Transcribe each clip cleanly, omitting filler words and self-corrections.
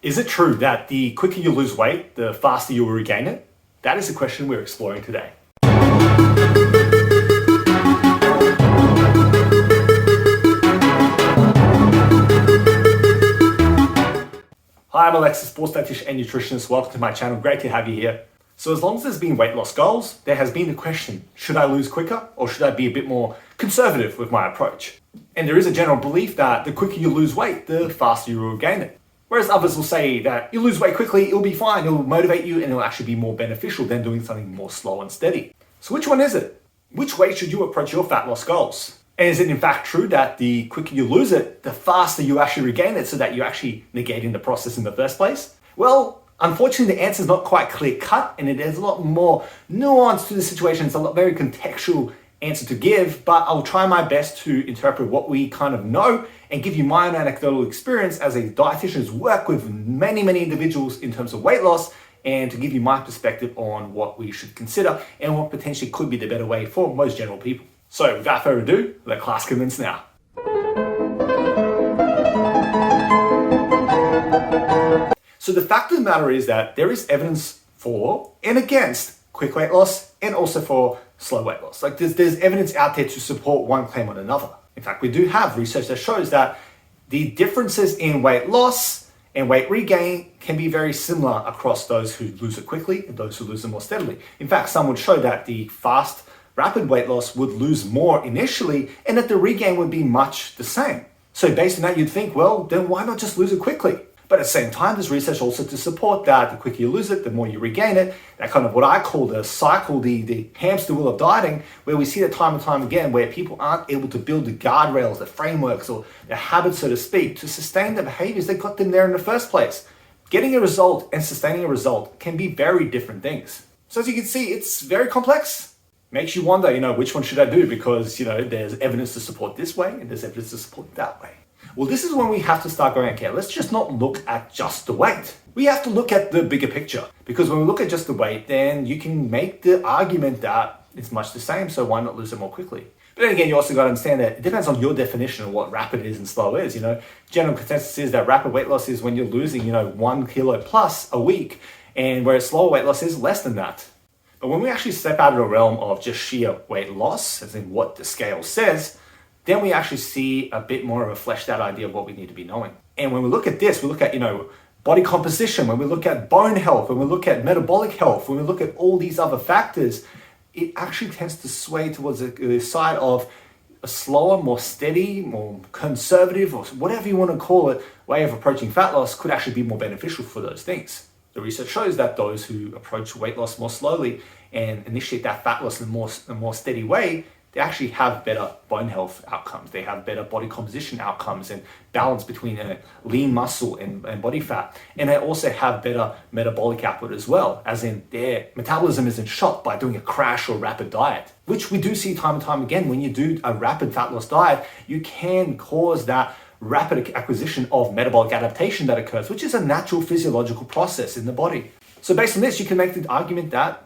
Is it true that the quicker you lose weight, the faster you will regain it? That is the question we're exploring today. Hi, I'm Alexis, sports dietitian and nutritionist. Welcome to my channel. Great to have you here. So as long as there's been weight loss goals, there has been the question, should I lose quicker or should I be a bit more conservative with my approach? And there is a general belief that the quicker you lose weight, the faster you will regain it. Whereas others will say that you lose weight quickly, it'll be fine, it'll motivate you and it'll actually be more beneficial than doing something more slow and steady. So which one is it? Which way should you approach your fat loss goals? And is it in fact true that the quicker you lose it, the faster you actually regain it so that you're actually negating the process in the first place? Well, unfortunately, the answer is not quite clear cut and it is a lot more nuanced to the situation. It's a very contextual answer to give, but I'll try my best to interpret what we kind of know and give you my own anecdotal experience as a dietitian who's worked with many individuals in terms of weight loss, and to give you my perspective on what we should consider and what potentially could be the better way for most general people. So without further ado, let class commence now. So the fact of the matter is that there is evidence for and against quick weight loss and also for slow weight loss. Like there's evidence out there to support one claim on another. In fact, we do have research that shows that the differences in weight loss and weight regain can be very similar across those who lose it quickly and those who lose it more steadily. In fact, some would show that the fast, rapid weight loss would lose more initially and that the regain would be much the same. So based on that, you'd think, well, then why not just lose it quickly? But at the same time, there's research also to support that the quicker you lose it, the more you regain it. That kind of what I call the cycle, the hamster wheel of dieting, where we see that time and time again, where people aren't able to build the guardrails, the frameworks, or the habits, so to speak, to sustain the behaviors that got them there in the first place. Getting a result and sustaining a result can be very different things. So as you can see, it's very complex. Makes you wonder, which one should I do? Because, there's evidence to support this way and there's evidence to support that way. Well, this is when we have to start going, okay, let's just not look at just the weight. We have to look at the bigger picture, because when we look at just the weight, then you can make the argument that it's much the same, so why not lose it more quickly? But then again, you also got to understand that it depends on your definition of what rapid is and slow is. General consensus is that rapid weight loss is when you're losing, 1 kilo plus a week, and whereas slower weight loss is less than that. But when we actually step out of the realm of just sheer weight loss, as in what the scale says, then we actually see a bit more of a fleshed out idea of what we need to be knowing. And when we look at this, we look at, body composition, when we look at bone health, when we look at metabolic health, when we look at all these other factors, it actually tends to sway towards the side of a slower, more steady, more conservative, or whatever you want to call it, way of approaching fat loss could actually be more beneficial for those things. The research shows that those who approach weight loss more slowly and initiate that fat loss in a more steady way, they actually have better bone health outcomes. They have better body composition outcomes and balance between lean muscle and body fat. And they also have better metabolic output as well, as in their metabolism isn't shot by doing a crash or rapid diet, which we do see time and time again. When you do a rapid fat loss diet, you can cause that rapid acquisition of metabolic adaptation that occurs, which is a natural physiological process in the body. So based on this, you can make the argument that,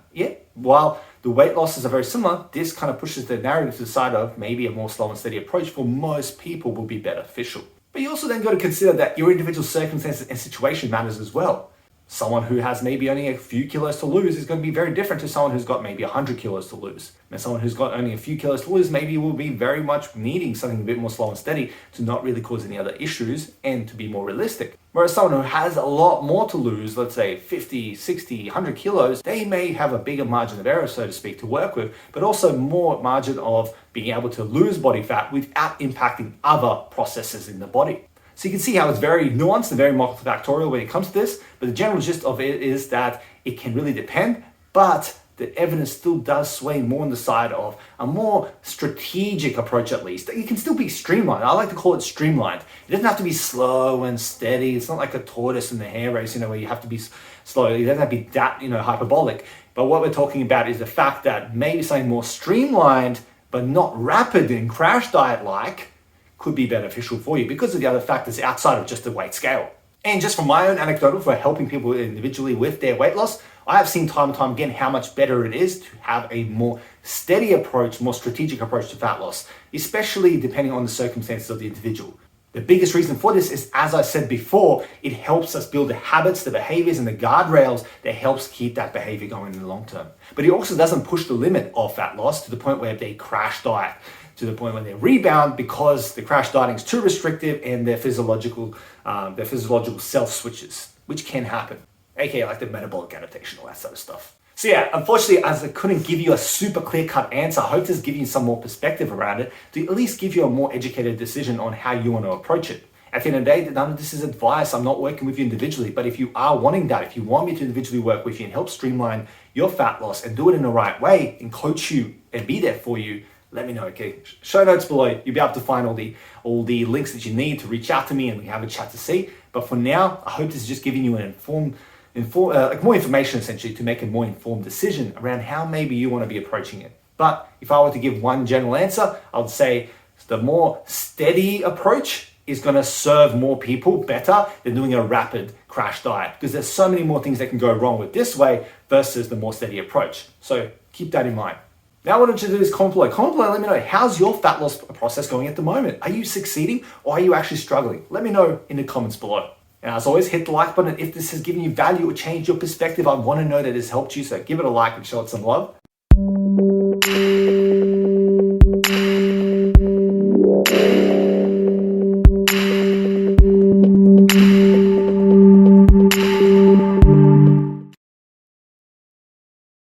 while the weight losses are very similar, this kind of pushes the narrative to the side of maybe a more slow and steady approach for most people will be beneficial. But you also then got to consider that your individual circumstances and situation matters as well. Someone who has maybe only a few kilos to lose is going to be very different to someone who's got maybe 100 kilos to lose. And someone who's got only a few kilos to lose maybe will be very much needing something a bit more slow and steady to not really cause any other issues and to be more realistic. Whereas someone who has a lot more to lose, let's say 50, 60, 100 kilos, they may have a bigger margin of error, so to speak, to work with, but also more margin of being able to lose body fat without impacting other processes in the body. So you can see how it's very nuanced and very multifactorial when it comes to this, but the general gist of it is that it can really depend, but the evidence still does sway more on the side of a more strategic approach at least. It can still be streamlined. I like to call it streamlined. It doesn't have to be slow and steady. It's not like a tortoise in the hare race, where you have to be slow. It doesn't have to be that, hyperbolic. But what we're talking about is the fact that maybe something more streamlined, but not rapid and crash diet-like, could be beneficial for you because of the other factors outside of just the weight scale. And just from my own anecdotal for helping people individually with their weight loss, I have seen time and time again how much better it is to have a more steady approach, more strategic approach to fat loss, especially depending on the circumstances of the individual. The biggest reason for this is, as I said before, it helps us build the habits, the behaviors, and the guardrails that helps keep that behavior going in the long term. But it also doesn't push the limit of fat loss to the point where they crash diet, to the point where they rebound because the crash dieting is too restrictive and their physiological self switches, which can happen, aka like the metabolic adaptation, all that sort of stuff. So yeah, unfortunately, as I couldn't give you a super clear-cut answer, I hope this gives you some more perspective around it to at least give you a more educated decision on how you want to approach it. At the end of the day, none of this is advice. I'm not working with you individually, but if you are wanting that, if you want me to individually work with you and help streamline your fat loss and do it in the right way and coach you and be there for you, let me know, okay? Show notes below. You'll be able to find all the links that you need to reach out to me and we can have a chat to see. But for now, I hope this is just giving you an more information essentially to make a more informed decision around how maybe you want to be approaching it. But if I were to give one general answer, I would say the more steady approach is going to serve more people better than doing a rapid crash diet, because there's so many more things that can go wrong with this way versus the more steady approach. So keep that in mind. Now I want you to do this comment below. Comment below, let me know, how's your fat loss process going at the moment? Are you succeeding or are you actually struggling? Let me know in the comments below. And as always, hit the like button if this has given you value or changed your perspective. I want to know that it's helped you, so give it a like and show it some love.